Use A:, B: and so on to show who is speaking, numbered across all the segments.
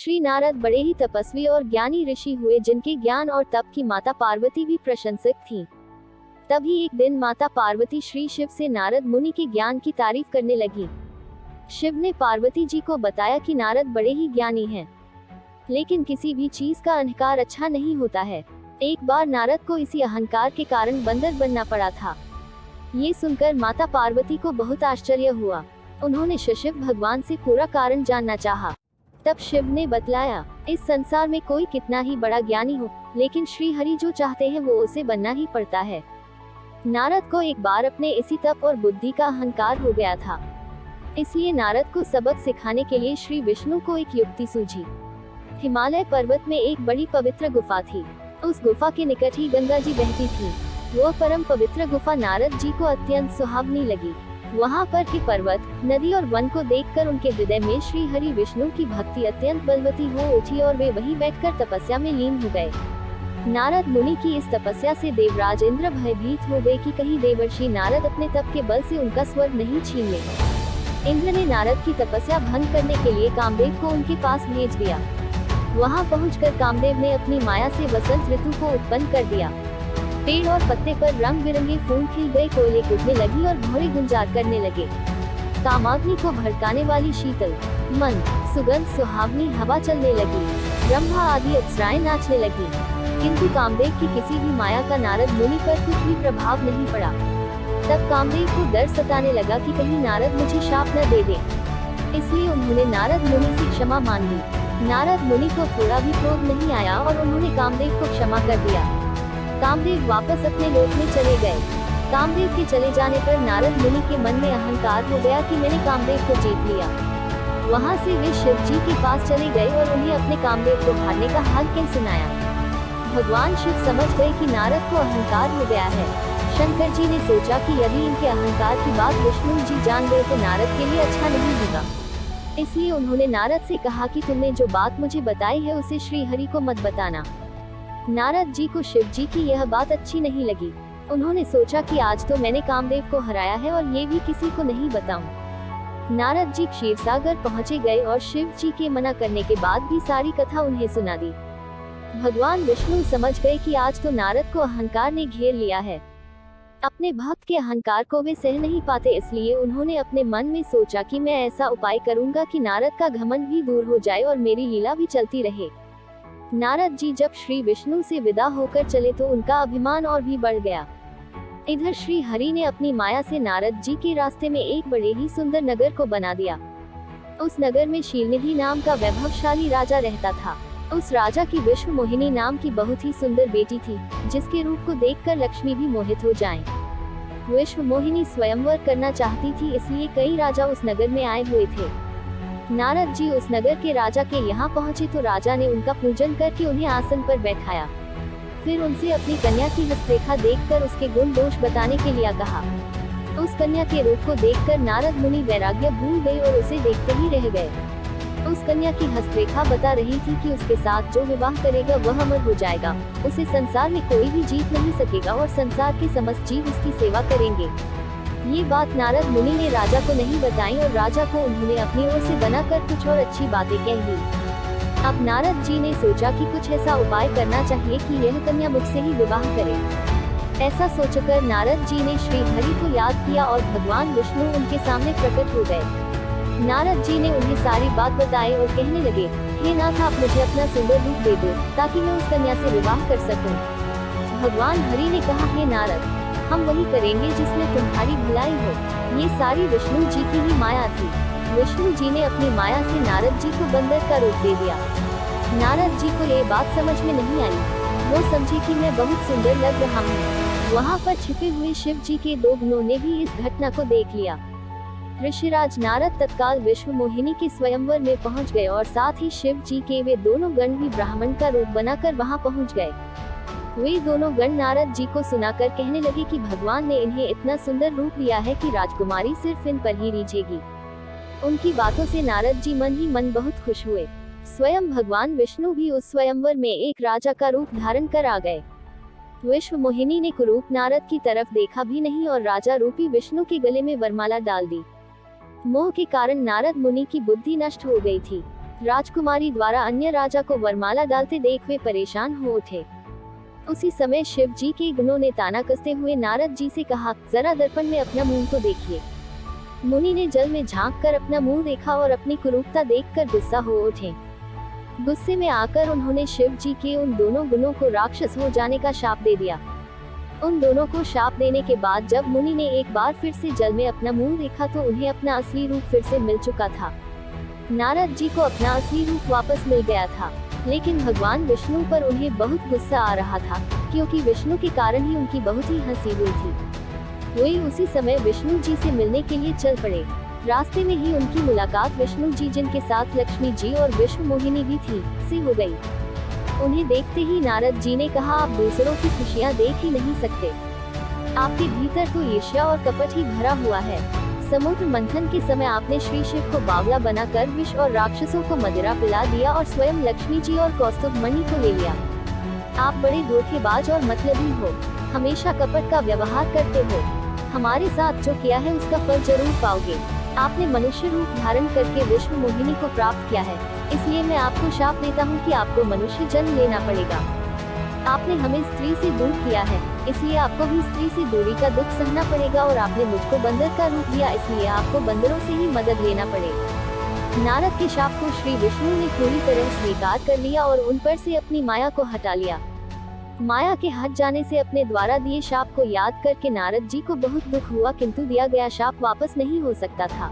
A: श्री नारद बड़े ही तपस्वी और ज्ञानी ऋषि हुए, जिनके ज्ञान और तप की माता पार्वती भी प्रशंसक थी। तभी एक दिन माता पार्वती श्री शिव से नारद मुनि के ज्ञान की तारीफ करने लगी। शिव ने पार्वती जी को बताया कि नारद बड़े ही ज्ञानी हैं, लेकिन किसी भी चीज का अहंकार अच्छा नहीं होता है। एक बार नारद को इसी अहंकार के कारण बंदर बनना पड़ा था। ये सुनकर माता पार्वती को बहुत आश्चर्य हुआ। उन्होंने शिव भगवान से पूरा कारण जानना चाहा। तब शिव ने बतलाया, इस संसार में कोई कितना ही बड़ा ज्ञानी हो, लेकिन श्री हरि जो चाहते हैं वो उसे बनना ही पड़ता है। नारद को एक बार अपने इसी तप और बुद्धि का अहंकार हो गया था, इसलिए नारद को सबक सिखाने के लिए श्री विष्णु को एक युक्ति सूझी। हिमालय पर्वत में एक बड़ी पवित्र गुफा थी। उस गुफा के निकट ही गंगा जी बहती थी। वो परम पवित्र गुफा नारद जी को अत्यंत सुहावनी लगी। वहाँ पर के पर्वत, नदी और वन को देखकर उनके हृदय में श्री हरि विष्णु की भक्ति अत्यंत बलवती हो उठी और वे वहीं बैठकर तपस्या में लीन हो गए। नारद मुनि की इस तपस्या से देवराज इंद्र भयभीत हो गए कि कहीं देवर्षि नारद अपने तप के बल से उनका स्वर्ग नहीं छीन ले। इंद्र ने नारद की तपस्या भंग करने के लिए कामदेव को उनके पास भेज दिया। वहां पहुंचकर कामदेव ने अपनी माया से वसंत ऋतु को उत्पन्न कर दिया। पेड़ और पत्ते पर रंग बिरंगे फूल खिल गए, कोयले कूदने लगी और भौरे गुंजार करने लगे। कामाग्नि को भड़काने वाली शीतल मन सुगंध सुहावनी हवा चलने लगी। ब्रह्मा आदि अप्सराएं नाचने लगी, किंतु कामदेव की किसी भी माया का नारद मुनि पर कुछ भी प्रभाव नहीं पड़ा। तब कामदेव को डर सताने लगा कि कहीं नारद मुझे शाप न दे दे, इसलिए उन्होंने नारद मुनि से क्षमा मांग ली। नारद मुनि को थोड़ा भी क्रोध नहीं आया और उन्होंने कामदेव को क्षमा कर दिया। कामदेव वापस अपने लोक में चले गए। कामदेव के चले जाने पर नारद मुनि के मन में अहंकार हो गया कि मैंने कामदेव को जीत लिया। वहां से वे शिव जी के पास चले गए और उन्हें अपने कामदेव को हारने का हाल कह सुनाया। भगवान शिव समझ गए कि नारद को अहंकार हो गया है। शंकर जी ने सोचा कि यदि इनके अहंकार की बात विष्णु जी जान गए तो नारद के लिए अच्छा नहीं होगा, इसलिए उन्होंने नारद से कहा कि तुमने जो बात मुझे बताई है उसे श्री हरि को मत बताना। नारद जी को शिव जी की यह बात अच्छी नहीं लगी। उन्होंने सोचा कि आज तो मैंने कामदेव को हराया है और ये भी किसी को नहीं बताऊं। नारद जी क्षीरसागर पहुंचे गए और शिव जी के मना करने के बाद भी सारी कथा उन्हें सुना दी। भगवान विष्णु समझ गए कि आज तो नारद को अहंकार ने घेर लिया है। अपने भक्त के अहंकार को वे सह नहीं पाते, इसलिए उन्होंने अपने मन में सोचा कि मैं ऐसा उपाय करूंगा कि नारद का घमंड भी दूर हो जाए और मेरी लीला भी चलती रहे। नारद जी जब श्री विष्णु से विदा होकर चले तो उनका अभिमान और भी बढ़ गया। इधर श्री हरि ने अपनी माया से नारद जी के रास्ते में एक बड़े ही सुंदर नगर को बना दिया। उस नगर में शीलनिधि नाम का वैभवशाली राजा रहता था। उस राजा की विश्व मोहिनी नाम की बहुत ही सुंदर बेटी थी, जिसके रूप को देखकर लक्ष्मी भी मोहित हो जाएं। विश्व मोहिनी स्वयंवर करना चाहती थी, इसलिए कई राजा उस नगर में आए हुए थे। नारद जी उस नगर के राजा के यहाँ पहुँचे तो राजा ने उनका पूजन करके उन्हें आसन पर बैठाया। फिर उनसे अपनी कन्या की हस्तरेखा देखकर उसके गुण दोष बताने के लिए कहा। उस कन्या के रूप को देखकर नारद मुनि वैराग्य भूल गए और उसे देखते ही रह गए। उस कन्या की हस्तरेखा बता रही थी कि उसके साथ जो विवाह करेगा वह अमर हो जाएगा, उसे संसार में कोई भी जीत नहीं सकेगा और संसार के समस्त जीव उसकी सेवा करेंगे। ये बात नारद मुनि ने राजा को नहीं बताई और राजा को उन्होंने अपनी ओर से बनाकर कुछ और अच्छी बातें कह दी। अब नारद जी ने सोचा कि कुछ ऐसा उपाय करना चाहिए कि यह कन्या मुझसे ही विवाह करे। ऐसा सोचकर नारद जी ने श्री हरि को याद किया और भगवान विष्णु उनके सामने प्रकट हो गए। नारद जी ने उन्हें सारी बात बताई और कहने लगे, हे नाथ, आप मुझे अपना सुंदर रूप दे दो ताकि मैं उस कन्या से विवाह कर सकूं। भगवान हरि ने कहा, हे नारद, हम वही करेंगे जिसमें तुम्हारी भलाई हो। ये सारी विष्णु जी की ही माया थी। विष्णु जी ने अपनी माया से नारद जी को बंदर का रूप दे दिया। नारद जी को ये बात समझ में नहीं आई। वो समझे कि मैं बहुत सुंदर लग रहा हूँ। वहाँ पर छिपे हुए शिव जी के दो गणों ने भी इस घटना को देख लिया। ऋषिराज नारद तत्काल विश्व मोहिनी के स्वयंवर में पहुंच गए और साथ ही शिव जी के वे दोनों गण भी ब्राह्मण का रूप बनाकर वहां पहुंच गए। वे दोनों गण नारद जी को सुनाकर कहने लगे कि भगवान ने इन्हें इतना सुंदर रूप दिया है कि राजकुमारी सिर्फ इन पर ही रीझेगी। उनकी बातों से नारद जी मन ही मन बहुत खुश हुए। स्वयं भगवान विष्णु भी उस स्वयंवर में एक राजा का रूप धारण कर आ गए। विश्व मोहिनी ने कुरूप नारद की तरफ देखा भी नहीं और राजा रूपी विष्णु के गले में वरमाला डाल दी। मोह के कारण नारद मुनि की बुद्धि नष्ट हो गई थी। राजकुमारी द्वारा अन्य राजा को वरमाला डालते देख वे परेशान हो उठे। उसी समय शिव जी के गुणों ने ताना कसते हुए नारद जी से कहा, जरा दर्पण में अपना मुंह तो देखिए। मुनि ने जल में झांक कर अपना मुंह देखा और अपनी कुरूपता देखकर गुस्सा हो उठे। गुस्से में आकर उन्होंने शिव जी के उन दोनों गुणों को राक्षस हो जाने का शाप दे दिया। उन दोनों को शाप देने के बाद जब मुनि ने एक बार फिर से जल में अपना मुंह देखा तो उन्हें अपना असली रूप फिर से मिल चुका था। नारद जी को अपना असली रूप वापस मिल गया था, लेकिन भगवान विष्णु पर उन्हें बहुत गुस्सा आ रहा था, क्योंकि विष्णु के कारण ही उनकी बहुत ही हंसी हुई थी। वे उसी समय विष्णु जी से मिलने के लिए चल पड़े। रास्ते में ही उनकी मुलाकात विष्णु जी, जिनके साथ लक्ष्मी जी और विश्व मोहिनी भी थी, से हो गई। उन्हें देखते ही नारद जी ने कहा, आप दूसरों की खुशियाँ देख ही नहीं सकते। आपके भीतर तो ईर्ष्या और कपट ही भरा हुआ है। समुद्र मंथन के समय आपने श्री शिव को बावला बनाकर विष और राक्षसों को मदिरा पिला दिया और स्वयं लक्ष्मी जी और कौस्तुभ मणि को ले लिया। आप बड़े धोखेबाज और मतलबी हो, हमेशा कपट का व्यवहार करते हो। हमारे साथ जो किया है उसका फल जरूर पाओगे। आपने मनुष्य रूप धारण करके विश्व मोहिनी को प्राप्त किया है, इसलिए मैं आपको शाप देता हूँ कि आपको मनुष्य जन्म लेना पड़ेगा। आपने हमें स्त्री से दूर किया है, इसलिए आपको भी स्त्री से दूरी का दुख सहना पड़ेगा, और आपने मुझको बंदर का रूप दिया, इसलिए आपको बंदरों से ही मदद लेना पड़ेगा। नारद के शाप को श्री विष्णु ने पूरी तरह स्वीकार कर लिया और उन पर से अपनी माया को हटा लिया। माया के हट जाने से अपने द्वारा दिए शाप को याद करके नारद जी को बहुत दुख हुआ, किंतु दिया गया शाप वापस नहीं हो सकता था।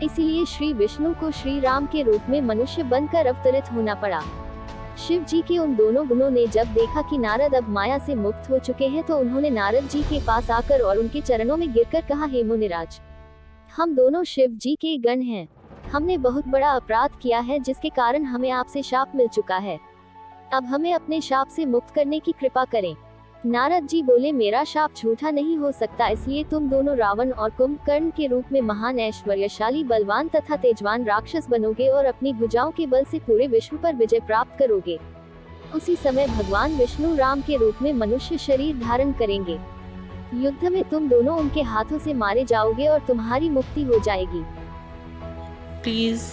A: इसीलिए श्री विष्णु को श्री राम के रूप में मनुष्य बनकर अवतरित होना पड़ा। शिव जी के उन दोनों गुणों ने जब देखा कि नारद अब माया से मुक्त हो चुके हैं, तो उन्होंने नारद जी के पास आकर और उनके चरणों में गिरकर कहा, हे मुनिराज, हम दोनों शिव जी के गण हैं। हमने बहुत बड़ा अपराध किया है, जिसके कारण हमें आपसे शाप मिल चुका है। अब हमें अपने शाप से मुक्त करने की कृपा करें। नारद जी बोले, मेरा शाप झूठा नहीं हो सकता, इसलिए तुम दोनों रावण और कुंभकर्ण के रूप में महान ऐश्वर्यशाली, बलवान तथा तेजवान राक्षस बनोगे और अपनी भुजाओं के बल से पूरे विश्व पर विजय प्राप्त करोगे। उसी समय भगवान विष्णु राम के रूप में मनुष्य शरीर धारण करेंगे। युद्ध में तुम दोनों उनके हाथों से मारे जाओगे और तुम्हारी मुक्ति हो जाएगी।
B: Please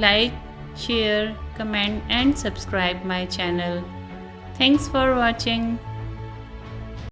B: like, share, comment and subscribe my channel. Thanks for watching.